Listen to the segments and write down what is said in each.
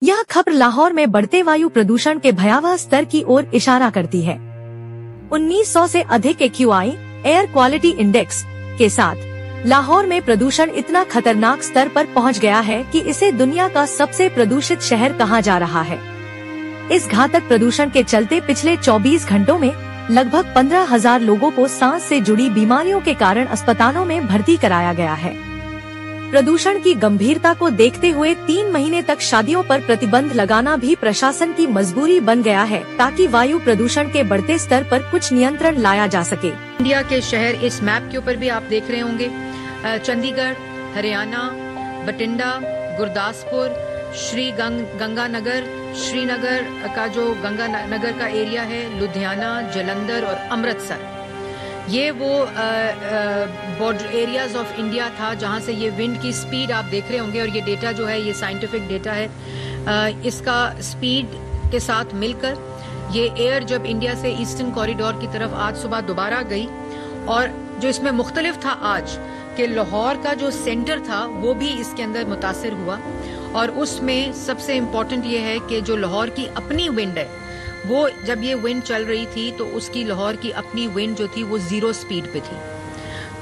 यह खबर लाहौर में बढ़ते वायु प्रदूषण के भयावह स्तर की ओर इशारा करती है। 1900 से अधिक AQI एयर क्वालिटी इंडेक्स के साथ लाहौर में प्रदूषण इतना खतरनाक स्तर पर पहुंच गया है कि इसे दुनिया का सबसे प्रदूषित शहर कहा जा रहा है। इस घातक प्रदूषण के चलते पिछले 24 घंटों में लगभग 15,000 लोगों को सांस से जुड़ी बीमारियों के कारण अस्पतालों में भर्ती कराया गया है। प्रदूषण की गंभीरता को देखते हुए 3 महीने तक शादियों पर प्रतिबंध लगाना भी प्रशासन की मजबूरी बन गया है, ताकि वायु प्रदूषण के बढ़ते स्तर पर कुछ नियंत्रण लाया जा सके। इंडिया के शहर इस मैप के ऊपर भी आप देख रहे होंगे, चंडीगढ़, हरियाणा, बठिंडा, गुरदासपुर, गंगानगर, श्रीनगर का जो गंगानगर का एरिया है, लुधियाना, जालंधर और अमृतसर, ये वो बॉर्डर एरियाज ऑफ इंडिया था जहां से ये विंड की स्पीड आप देख रहे होंगे। और ये डेटा जो है ये साइंटिफिक डेटा है। इसका स्पीड के साथ मिलकर ये एयर जब इंडिया से ईस्टर्न कॉरिडोर की तरफ आज सुबह दोबारा गई, और जो इसमें मुख्तलिफ था आज कि लाहौर का जो सेंटर था वो भी इसके अंदर मुतासिर हुआ। और उसमें सबसे इम्पोर्टेंट ये है कि जो लाहौर की अपनी विंड है, वो जब ये विंड चल रही थी तो उसकी लाहौर की अपनी विंड जो थी वो 0 स्पीड पे थी।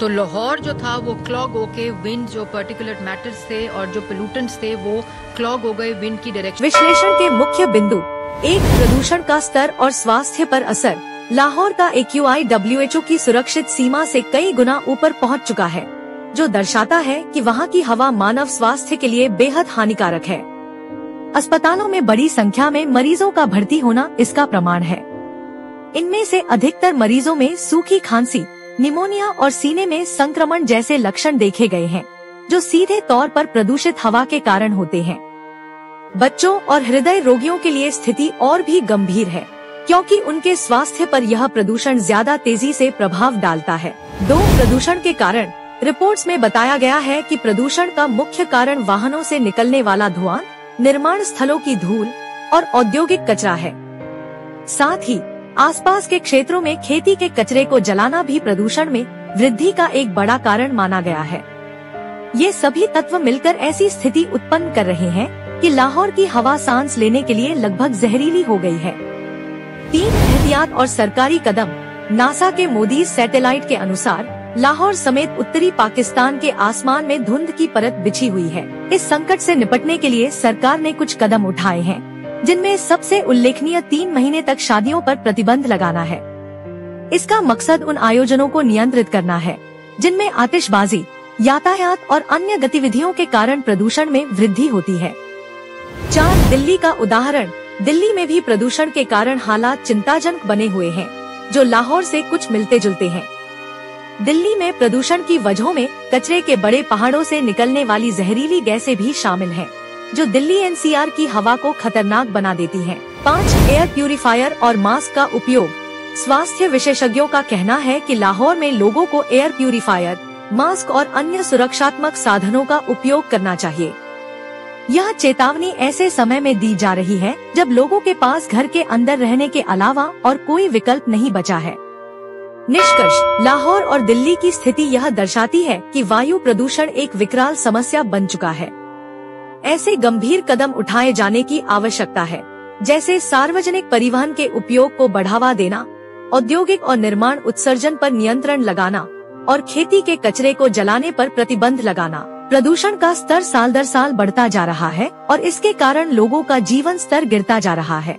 तो लाहौर जो था वो क्लॉग होके विंड जो पर्टिकुलर मैटर्स थे और जो पोल्यूटेंट्स थे वो क्लॉग हो गए विंड की डायरेक्शन। विश्लेषण के मुख्य बिंदु 1, प्रदूषण का स्तर और स्वास्थ्य पर असर। लाहौर का AQI WHO की सुरक्षित सीमा से कई गुना ऊपर पहुंच चुका है, जो दर्शाता है कि वहां की हवा मानव स्वास्थ्य के लिए बेहद हानिकारक है। अस्पतालों में बड़ी संख्या में मरीजों का भर्ती होना इसका प्रमाण है। इनमें से अधिकतर मरीजों में सूखी खांसी, निमोनिया और सीने में संक्रमण जैसे लक्षण देखे गए हैं, जो सीधे तौर पर प्रदूषित हवा के कारण होते हैं। बच्चों और हृदय रोगियों के लिए स्थिति और भी गंभीर है, क्योंकि उनके स्वास्थ्य पर यह प्रदूषण ज्यादा तेजी से प्रभाव डालता है। 2, प्रदूषण के कारण। रिपोर्ट्स में बताया गया है कि प्रदूषण का मुख्य कारण वाहनों से निकलने वाला धुआं, निर्माण स्थलों की धूल और औद्योगिक कचरा है। साथ ही आसपास के क्षेत्रों में खेती के कचरे को जलाना भी प्रदूषण में वृद्धि का एक बड़ा कारण माना गया है। ये सभी तत्व मिलकर ऐसी स्थिति उत्पन्न कर रहे हैं कि लाहौर की हवा सांस लेने के लिए लगभग जहरीली हो गई है। 3, एहतियात और सरकारी कदम। नासा के मोदी सैटेलाइट के अनुसार लाहौर समेत उत्तरी पाकिस्तान के आसमान में धुंध की परत बिछी हुई है। इस संकट से निपटने के लिए सरकार ने कुछ कदम उठाए हैं, जिनमें सबसे उल्लेखनीय 3 महीने तक शादियों पर प्रतिबंध लगाना है। इसका मकसद उन आयोजनों को नियंत्रित करना है जिनमें आतिशबाजी, यातायात और अन्य गतिविधियों के कारण प्रदूषण में वृद्धि होती है। 4, दिल्ली का उदाहरण। दिल्ली में भी प्रदूषण के कारण हालात चिंताजनक बने हुए हैं, जो लाहौर से कुछ मिलते जुलते हैं। दिल्ली में प्रदूषण की वजहों में कचरे के बड़े पहाड़ों से निकलने वाली जहरीली गैसें भी शामिल हैं, जो दिल्ली NCR की हवा को खतरनाक बना देती हैं। 5, एयर प्यूरिफायर और मास्क का उपयोग। स्वास्थ्य विशेषज्ञों का कहना है कि लाहौर में लोगों को एयर प्यूरिफायर, मास्क और अन्य सुरक्षात्मक साधनों का उपयोग करना चाहिए। यह चेतावनी ऐसे समय में दी जा रही है जब लोगों के पास घर के अंदर रहने के अलावा और कोई विकल्प नहीं बचा है। निष्कर्ष, लाहौर और दिल्ली की स्थिति यह दर्शाती है कि वायु प्रदूषण एक विकराल समस्या बन चुका है। ऐसे गंभीर कदम उठाए जाने की आवश्यकता है, जैसे सार्वजनिक परिवहन के उपयोग को बढ़ावा देना, औद्योगिक और निर्माण उत्सर्जन पर नियंत्रण लगाना और खेती के कचरे को जलाने पर प्रतिबंध लगाना। प्रदूषण का स्तर साल दर साल बढ़ता जा रहा है और इसके कारण लोगों का जीवन स्तर गिरता जा रहा है।